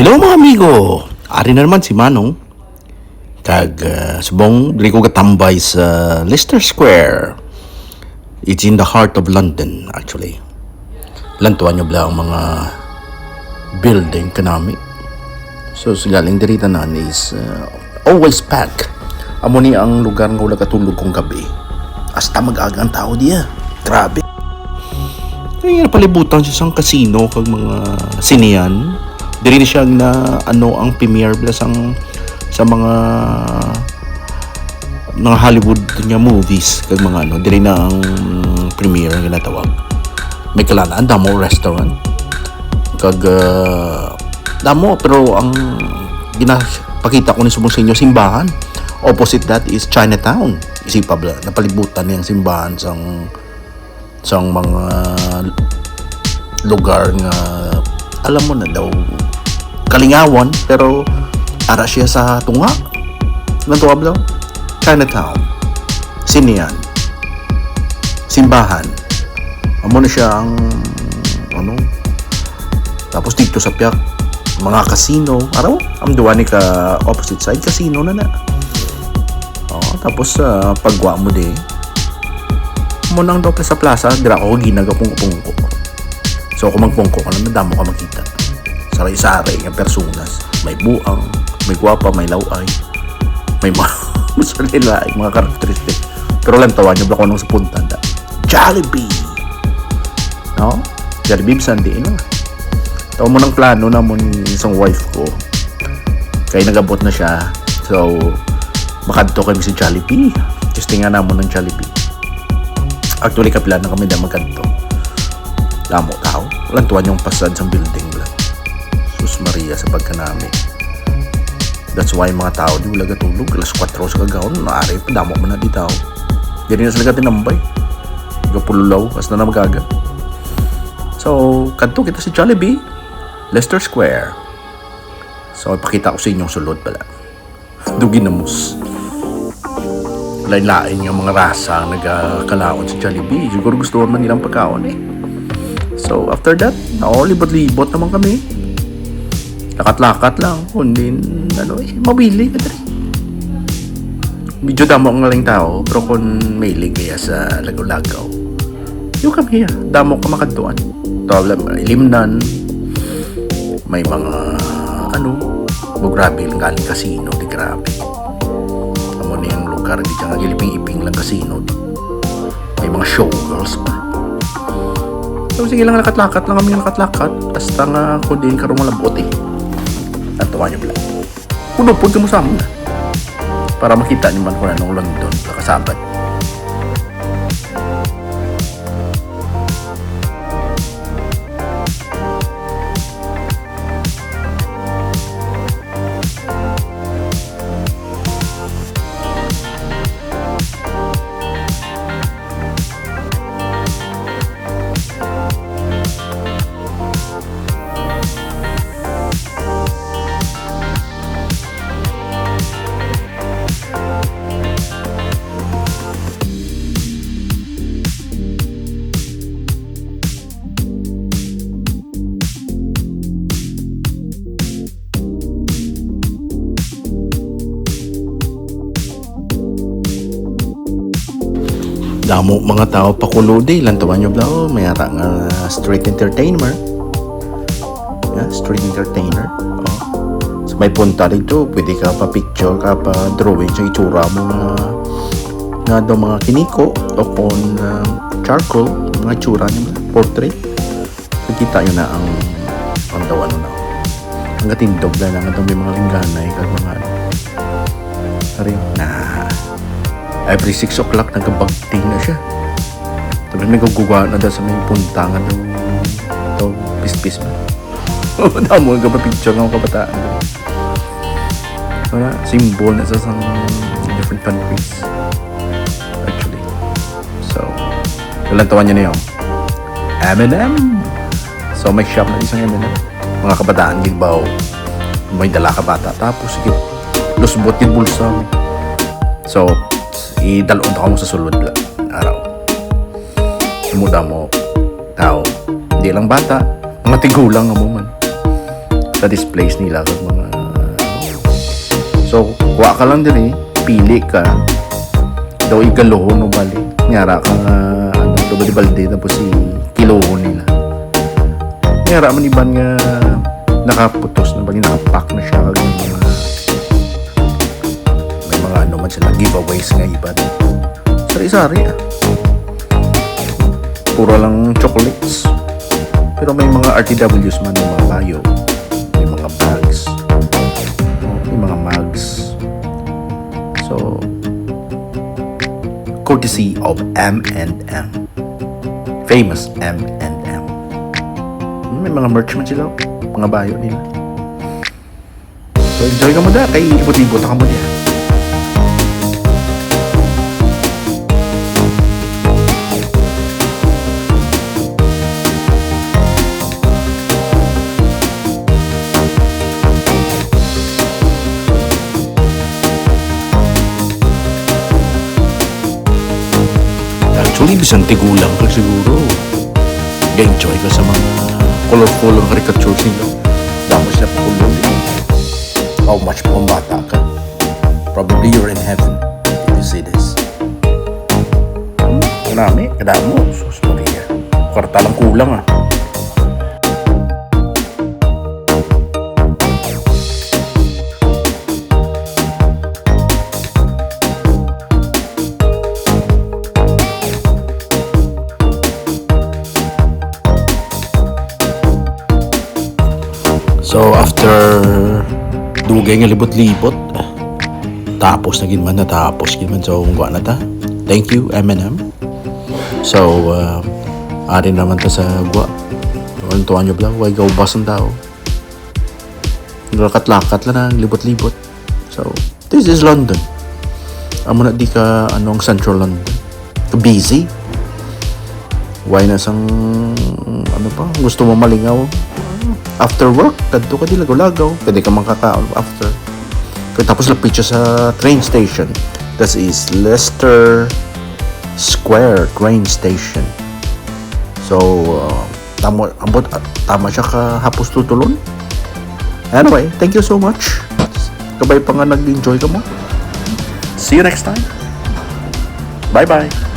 Hello mga amigo! Ari na naman si Manong. Subong, dili ko katambay sa Leicester Square. It's in the heart of London, actually. Lantuan nyo bala ang mga building kanami. So, sigaling dirita na is always packed. Amo ni ang lugar nga wala katulog kong gabi. Hasta mag-aga ang tao diya. Grabe. Kaya napalibutan siya sa casino kag mga sinehan. Diri na siya na ang premiere bala sa mga Hollywood nga movies kag mga diri na ang premiere nga natawag. May kalanaan damo restaurant kag damo pero ang ginapakita ko ni subong sa inyo simbahan. Opposite that is Chinatown. Isipa bala napalibutan niyang simbahan sang mga lugar nga alam mo na daw kalingawan pero ara siya sa tunga ng tuwab daw Chinatown, sinian, simbahan, amo na siya ang tapos dito sa piyak mga casino araw ang duwa ni ka opposite side casino na tapos pagwa mo di mo nang daw sa plaza dira ko ginagapungko so kung magpungko ka lang nadamo ka makita saray-saray ng personas. May buang, may gwapa, may laway, may mga musalila, mga karakteristik. Pero lang tawa niyo ba kung anong sa punta na? Jollibee! No? Jollibee, sandiin na. Tawa mo ng plano na mo ni isang wife ko. Kaya nagabot na siya. So, makadto kami si Jollibee. Just nga na mo ng Jollibee. Actually, kapila na kami na magkanto. Lamo tao. Walang tuwan yung pasad sa building. Sus Maria sa pagkanami. That's why mga tao di wala gatulog alas 4 sa kagawon naari pa damo man na di tao diri na sila tinambay gapululaw as na magaga. So kadto kita si Jollibee Leicester Square. So ipakita ko sa inyong sulod pala dugi na mus lain-lain yung mga rasa nagkalaon sa Jollibee. Siguro gusto man nilang pagkaon So after that libot-libot naman kami. Lakat-lakat lang kundi mabili ka dali. Medyo damo ang ngaling tao pero kung mailig kaya sa lagaw-lagaw you come here damo ka makadtuan ilimnan may mga grabe lang galing casino di grabe amo na yung lugar di ka giliping-iping lang casino may mga showgirls pa so sige lang lakat-lakat lang kami lakat-lakat basta nga kundi karong malabot at tuwa nyo pala punupod ka mo sa amin para makita niyo man kung anong London nakasabad. Damo mga tao pakulodi lantawan nyo bla mayara nga street entertainer so may punta dito pwede ka pa picture ka pa drawing sa itsura mo nga daw mga kiniko o kung charcoal mga itsura nyo portrait nakita nyo na ang daw ang gatindog na nga daw may mga lingganay kag mga every 6 o'clock nagkabagting na siya. Tapos nagkukuha na daw sa may punta nga daw pis-pis ba. Damo nga ba picture ng kabataan. Wala, symbol na sa different countries. Actually. So, talantawan niya na yun. M&M. So, may shop na isang M&M. Mga kabataan, gilbaw. May dala ka bata. Tapos, sige, lusbot yung bulsa. So, idalon ako sa sulod araw. Sumuda mo tao. Hindi lang bata. Mga tigulang nga mo man. sa displays nila kag mga so kuha ka lang diri, pili ka daw igalohon no bali ngara ka nga balde tapos si kilohon nila ngara man iban nga nakaputos na bali nakapack na siya kag may mga ano man sila giveaways nga iban sari-sari puro lang chocolates pero may mga RTWs man ng mga bayo may mga bags may mga mugs so courtesy of M&M famous M&M may mga merch man sila mga bayo nila so enjoy ka mo da kay ibot-ibot ka mo niya. Actually, bisan tigulang ka siguro. Ga-enjoy ka sa mga colorful ang caricatures nila. Damo sila pakulong din. How much pa kung bata ka? Probably you're in heaven if you see this. Marami, kadamo. Sus Maria. Kwarta lang kulang ah. So after dugay nga libot-libot tapos na gid man so ngwa na ta. Thank you M&M. So ari naman ta sa gwa. Ang tuwa nyo blang way gaubas ang tao. Lakat-lakat lang ang libot-libot. So this is London. Amo na di ka anong Central London. Busy. Why na sang ano pa gusto mo malingaw? After work, kadto ka di lagaw-lagaw. Pwede ka makakaon after. Tapos lapit siya sa train station. That is Leicester Square train station. So, tama siya kahapos tutulon. Anyway, thank you so much. Kabay pa nga nag-enjoy ka mo. See you next time. Bye-bye.